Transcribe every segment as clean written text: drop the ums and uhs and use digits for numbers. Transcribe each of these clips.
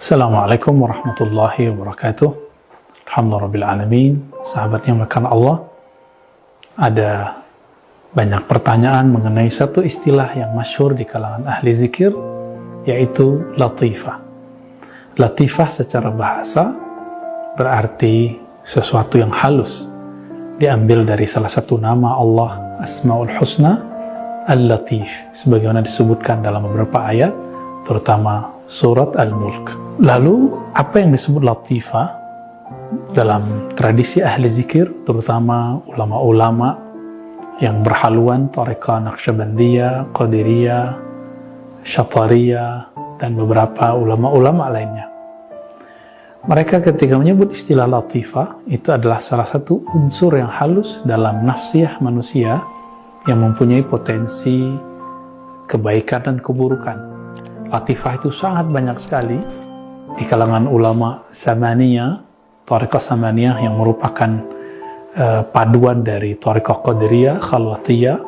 Assalamualaikum warahmatullahi wabarakatuh. Alhamdulillahirrahmanirrahim. Sahabat yang dimuliakan Allah, ada banyak pertanyaan mengenai satu istilah yang masyhur di kalangan ahli zikir, yaitu latifah. Latifah secara bahasa berarti sesuatu yang halus, diambil dari salah satu nama Allah, Asmaul Husna, Al-Latif, sebagaimana disebutkan dalam beberapa ayat, terutama surat Al-Mulk. Lalu, apa yang disebut latifah dalam tradisi ahli zikir, terutama ulama-ulama yang berhaluan Thariqah Naqsyabandiyah, Qadiriyah, Syatariyah, dan beberapa ulama-ulama lainnya. Mereka ketika menyebut istilah latifah, itu adalah salah satu unsur yang halus dalam nafsiyah manusia yang mempunyai potensi kebaikan dan keburukan. Latifah itu sangat banyak sekali di kalangan ulama Samaniyah, Thariqah Samaniyah yang merupakan paduan dari Thariqah Qadiriyah, Khalwatiyah,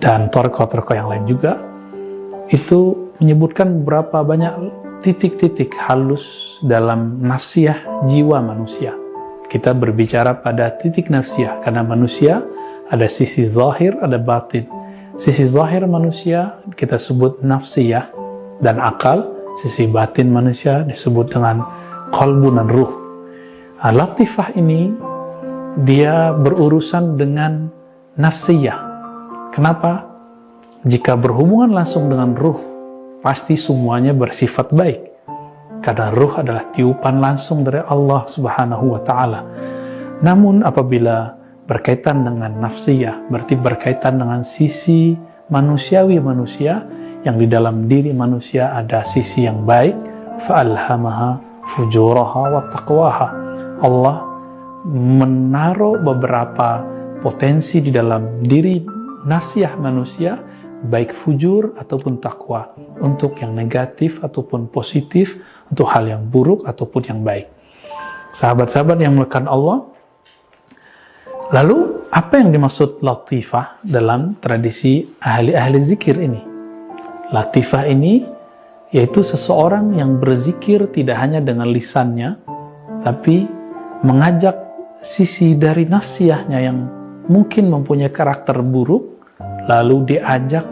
dan Thariqah-Thariqah yang lain juga. Itu menyebutkan berapa banyak titik-titik halus dalam nafsiyah jiwa manusia. Kita berbicara pada titik nafsiyah, karena manusia ada sisi zahir, ada batin. Sisi zahir manusia kita sebut nafsiyah dan akal, sisi batin manusia disebut dengan qalbu dan ruh. Nah, latifah ini dia berurusan dengan nafsiyah. Kenapa? Jika berhubungan langsung dengan ruh, pasti semuanya bersifat baik. Karena ruh adalah tiupan langsung dari Allah Subhanahu wa Ta'ala. Namun apabila berkaitan dengan nafsiyah, berarti berkaitan dengan sisi manusiawi manusia, yang di dalam diri manusia ada sisi yang baik, fa'alhamaha fujuraha wa taqwaha. Allah menaruh beberapa potensi di dalam diri nafsiyah manusia, baik fujur ataupun takwa, untuk yang negatif ataupun positif, untuk hal yang buruk ataupun yang baik. Sahabat-sahabat yang dimuliakan Allah, lalu apa yang dimaksud latifah dalam tradisi ahli-ahli zikir ini? Latifah ini yaitu seseorang yang berzikir tidak hanya dengan lisannya, tapi mengajak sisi dari nafsiyahnya yang mungkin mempunyai karakter buruk, lalu diajak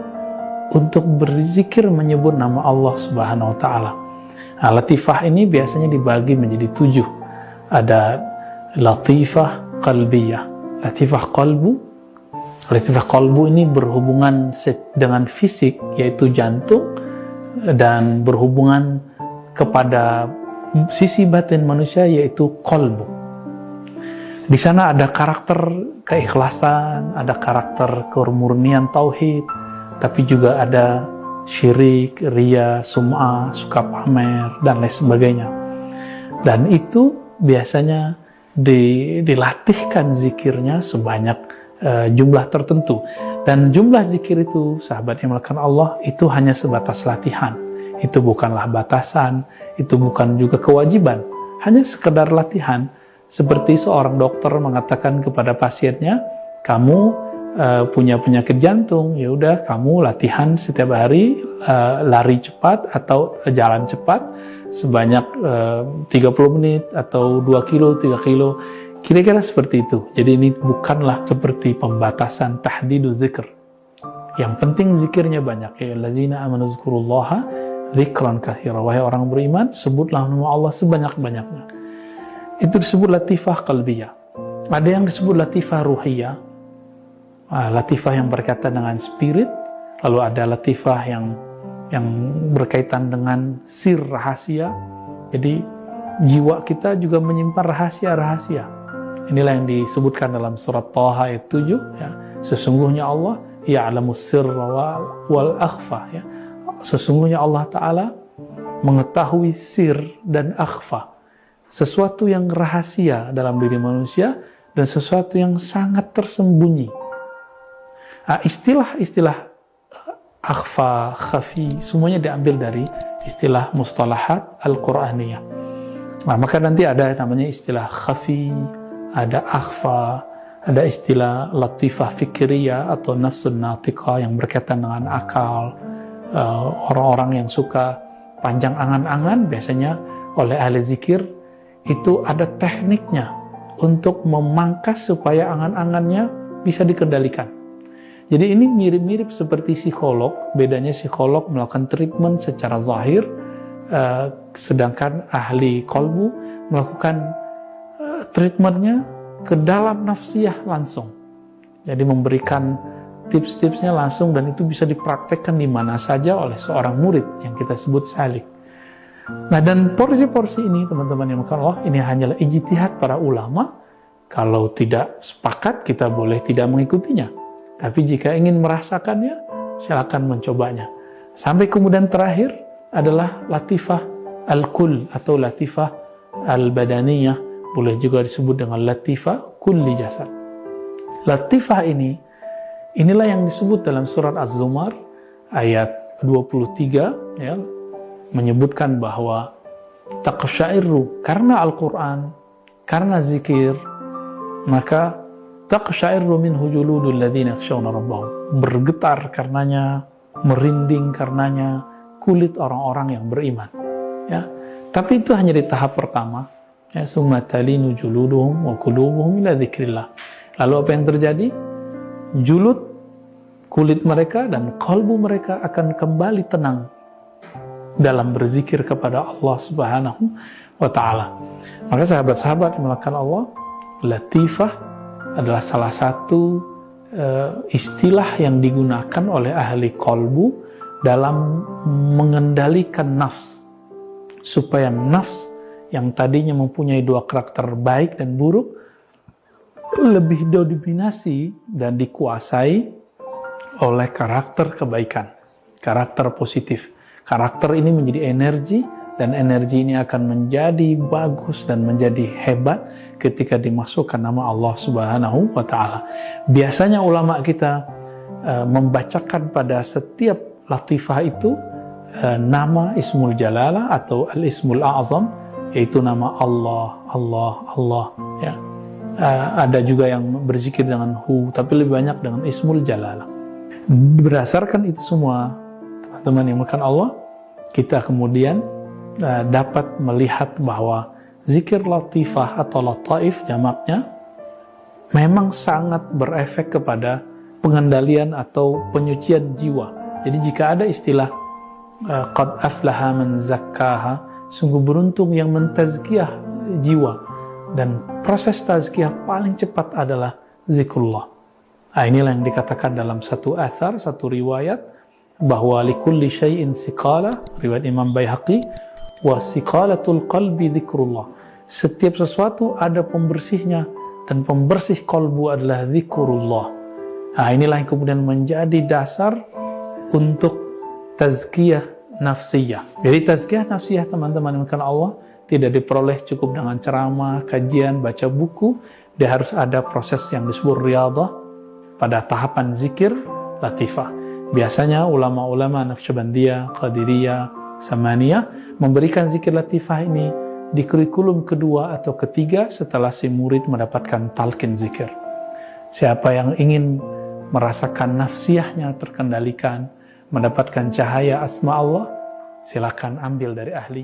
untuk berzikir menyebut nama Allah Subhanahu wa Ta'ala. Nah, latifah ini biasanya dibagi menjadi 7. Ada latifah qalbiyah, latifah qalbu. Latifah qalbu ini berhubungan dengan fisik, yaitu jantung, dan berhubungan kepada sisi batin manusia, yaitu qalbu. Di sana ada karakter keikhlasan, ada karakter kemurnian tauhid, tapi juga ada syirik, riya, sum'ah, suka pamer, dan lain sebagainya. Dan itu biasanya dilatihkan zikirnya sebanyak jumlah tertentu. Dan jumlah zikir itu, sahabat yang dimuliakan Allah, itu hanya sebatas latihan. Itu bukanlah batasan, itu bukan juga kewajiban. Hanya sekedar latihan. Seperti seorang dokter mengatakan kepada pasiennya, kamu punya penyakit jantung, ya udah kamu latihan setiap hari, lari cepat atau jalan cepat sebanyak 30 menit atau 2 kilo, 3 kilo. Kira-kira seperti itu. Jadi ini bukanlah seperti pembatasan tahdidu zikr. Yang penting zikirnya banyak. Ya allazina amanu zkurullaha dzikran katsira. Wahai orang beriman, sebutlah nama Allah sebanyak-banyaknya. Itu disebut latifah qalbiyah. Ada yang disebut latifah ruhiyah. Latifah yang berkaitan dengan spirit. Lalu ada latifah yang berkaitan dengan sir rahasia. Jadi jiwa kita juga menyimpan rahasia-rahasia. Inilah yang disebutkan dalam surat Taha ayat 7, ya. Sesungguhnya Allah ya'lamus sirra wal akhfa, ya. Sesungguhnya Allah Ta'ala mengetahui sir dan akhfa, sesuatu yang rahasia dalam diri manusia dan sesuatu yang sangat tersembunyi. Istilah-istilah akhfa, khafi, semuanya diambil dari istilah mustalahat Al-Quraniyah. Maka nanti ada namanya istilah khafi, ada akhfa, ada istilah latifah fikriyah atau nafsun natiqah yang berkaitan dengan akal, orang-orang yang suka panjang angan-angan, biasanya oleh ahli zikir itu ada tekniknya untuk memangkas supaya angan-angannya bisa dikendalikan. Jadi ini mirip-mirip seperti psikolog, bedanya psikolog melakukan treatment secara zahir, sedangkan ahli kolbu melakukan treatmentnya ke dalam nafsiyah langsung. Jadi memberikan tips-tipsnya langsung, dan itu bisa dipraktekkan di mana saja oleh seorang murid yang kita sebut salik. Nah, dan porsi-porsi ini teman-teman yang bukan Allah, ini hanyalah ijtihad para ulama. Kalau tidak sepakat, kita boleh tidak mengikutinya. Tapi jika ingin merasakannya, silakan mencobanya. Sampai kemudian terakhir adalah latifah al-kull atau latifah al-badaniyah, boleh juga disebut dengan latifah kulli jasad. Latifah inilah yang disebut dalam surat Az-Zumar ayat 23, ya, menyebutkan bahwa taqsyairu, karena Al-Quran, karena zikir, maka taqsyairu minhu juludul ladzina yakhshawna rabbahum, bergetar karenanya, merinding karenanya kulit orang-orang yang beriman, ya. Tapi itu hanya di tahap pertama, ya, summa talinu juluduhum wa qulubuhum ila dzikrillah. Lalu apa yang terjadi? Julud, kulit mereka dan kalbu mereka akan kembali tenang dalam berzikir kepada Allah Subhanahu wa ta'ala. Maka sahabat-sahabat yang melakukan Allah, latifah adalah salah satu istilah yang digunakan oleh ahli kolbu dalam mengendalikan nafs, supaya nafs yang tadinya mempunyai dua karakter baik dan buruk lebih didominasi dan dikuasai oleh karakter kebaikan, karakter positif. Karakter ini menjadi energi, dan energi ini akan menjadi bagus dan menjadi hebat ketika dimasukkan nama Allah Subhanahu wa ta'ala. Biasanya ulama kita membacakan pada setiap latifah itu nama Ismul Jalalah atau Al-Ismul A'zam, yaitu nama Allah, Allah, Allah, ya. Ada juga yang berzikir dengan hu, tapi lebih banyak dengan Ismul Jalalah. Berdasarkan itu semua, teman-teman yang melakukan Allah, kita kemudian dapat melihat bahwa zikir latifah atau lataif jamaknya memang sangat berefek kepada pengendalian atau penyucian jiwa. Jadi jika ada istilah qad aflaha man zakkaha, sungguh beruntung yang mentazkiyah jiwa, dan proses tazkiyah paling cepat adalah zikrullah. Nah, inilah yang dikatakan dalam satu athar, satu riwayat, bahwa likulli syai'in siqala, riwayat Imam Baihaqi, wa siqalatul qalbi zikrullah. Setiap sesuatu ada pembersihnya, dan pembersih kolbu adalah zikrullah. Nah, inilah yang kemudian menjadi dasar untuk tazkiyah nafsiyah. Jadi tazkiyah nafsiyah, teman-teman yang karena Allah, tidak diperoleh cukup dengan ceramah, kajian, baca buku. Dia harus ada proses yang disebut riyadhah pada tahapan zikir latifah. Biasanya ulama-ulama Naqsyabandiyah, Qadiriyah, Samaniyah memberikan zikir latifah ini di kurikulum kedua atau ketiga setelah si murid mendapatkan talqin zikir. Siapa yang ingin merasakan nafsiyahnya terkendalikan, mendapatkan cahaya asma Allah, silakan ambil dari ahli.